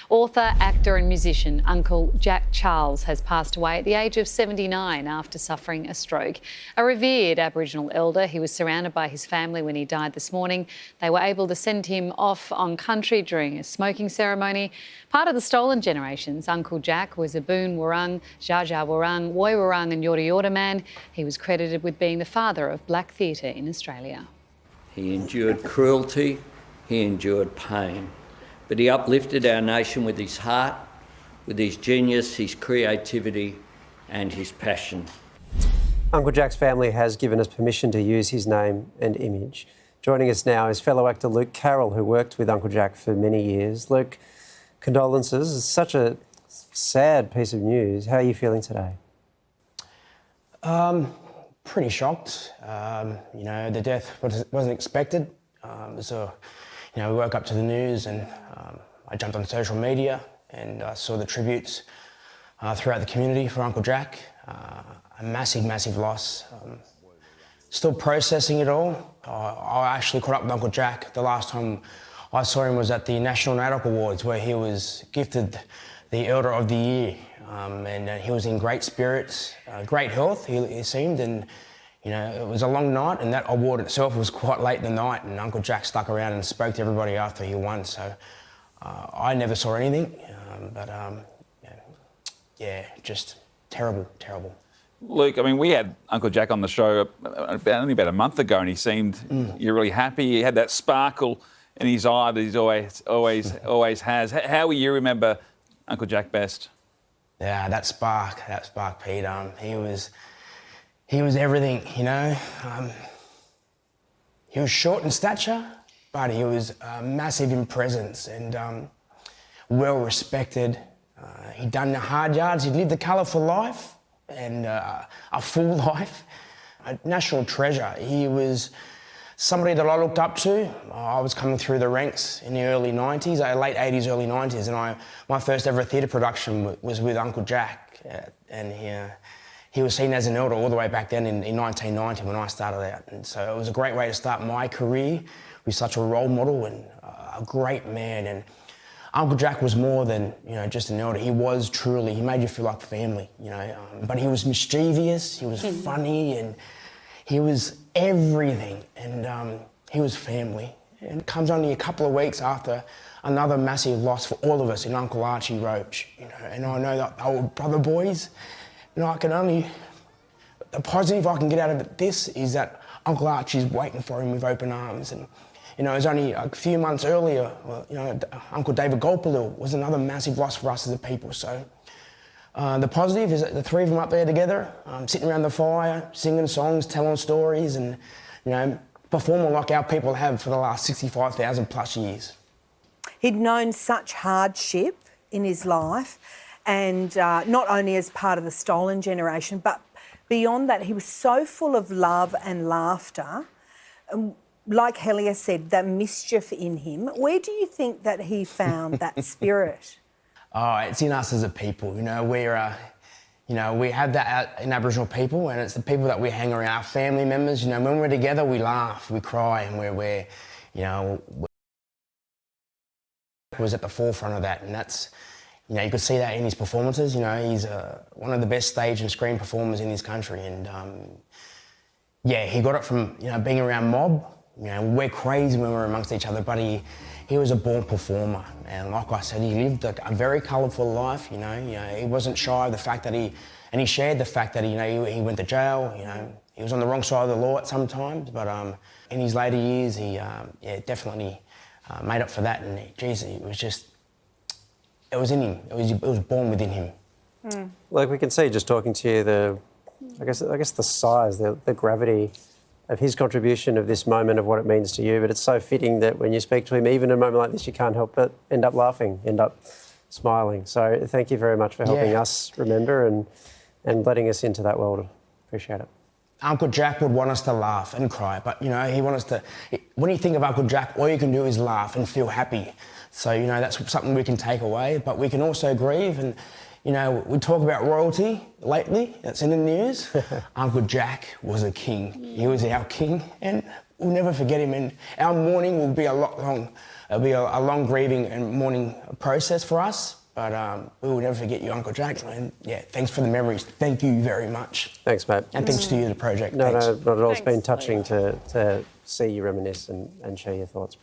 Author, actor and musician Uncle Jack Charles has passed away at the age of 79 after suffering a stroke. A revered Aboriginal elder, he was surrounded by his family when he died this morning. They were able to send him off on country during a smoking ceremony. Part of the Stolen Generations, Uncle Jack was a Boon Wurrung, Dja Dja Wurrung, Woi Wurrung and Yorta Yorta man. He was credited with being the father of black theatre in Australia. He endured cruelty, he endured pain, but he uplifted our nation with his heart, with his genius, his creativity and his passion. Uncle Jack's family has given us permission to use his name and image. Joining us now is fellow actor Luke Carroll, who worked with Uncle Jack for many years. Luke, condolences. It's such a sad piece of news. How are you feeling today? Pretty shocked. The death wasn't expected. So, we woke up to the news and I jumped on social media and saw the tributes throughout the community for Uncle Jack. A massive, massive loss. Still processing it all. I actually caught up with Uncle Jack. The last time I saw him was at the National NAIDOC Awards, where he was gifted the Elder of the Year. And he was in great spirits, great health, he seemed, and it was a long night, and that award itself was quite late in the night, and Uncle Jack stuck around and spoke to everybody after he won, so I never saw anything, just terrible, terrible. Luke, I mean, we had Uncle Jack on the show only about a month ago, and he seemed you're really happy. He had that sparkle in his eye that he's always has. How will you remember Uncle Jack best? Yeah, that spark, Pete. He was everything, He was short in stature, but he was massive in presence and well respected. He'd done the hard yards. He'd lived a colourful life and a full life. A national treasure. He was somebody that I looked up to. I was coming through the ranks in the early 90s, late 80s, early 90s, and my first ever theatre production was with Uncle Jack, and he was seen as an elder all the way back then in 1990 when I started out, and so it was a great way to start my career with such a role model and a great man. And Uncle Jack was more than just an elder. He was truly, he made you feel like family, but he was mischievous, he was funny, and he was everything, and he was family. And it comes only a couple of weeks after another massive loss for all of us in Uncle Archie Roach, and I know that they were brother boys, and the positive I can get out of this is that Uncle Archie's waiting for him with open arms. And it was only a few months earlier, Uncle David Golpalil was another massive loss for us as a people. So the positive is that the three of them up there together, sitting around the fire, singing songs, telling stories, and performing like our people have for the last 65,000 plus years. He'd known such hardship in his life, and not only as part of the Stolen Generation, but beyond that, he was so full of love and laughter. Like Helia said, that mischief in him. Where do you think that he found that spirit? Oh, it's in us as a people. We have that in Aboriginal people, and it's the people that we hang around, our family members. When we're together, we laugh, we cry, and we're was at the forefront of that, and that's, you could see that in his performances. He's one of the best stage and screen performers in this country, and he got it from being around mob. We're crazy when we're amongst each other, but he was a born performer, and like I said, he lived a very colourful life. He wasn't shy of the fact that he shared the fact that he went to jail. He was on the wrong side of the law at some times, but in his later years, he definitely made up for that. And it was in him. It was born within him. Like we can see, just talking to you, I guess the size, the gravity of his contribution of this moment, of what it means to you. But it's so fitting that when you speak to him, even in a moment like this, you can't help but end up laughing, end up smiling. So thank you very much for helping us remember and letting us into that world. Appreciate it. Uncle Jack would want us to laugh and cry, but he wants us to. When you think of Uncle Jack, all you can do is laugh and feel happy. So that's something we can take away, but we can also grieve. And we talk about royalty lately. That's in the news. Uncle Jack was a king. He was our king, and we'll never forget him, and our mourning will be a lot long. It'll be a long grieving and mourning process for us, but we will never forget you, Uncle Jack. And yeah, thanks for the memories. Thank you very much. Thanks, mate. And thanks to you, the project. No, Thanks. no, not at all. It's been Thanks. touching to see you reminisce and share your thoughts.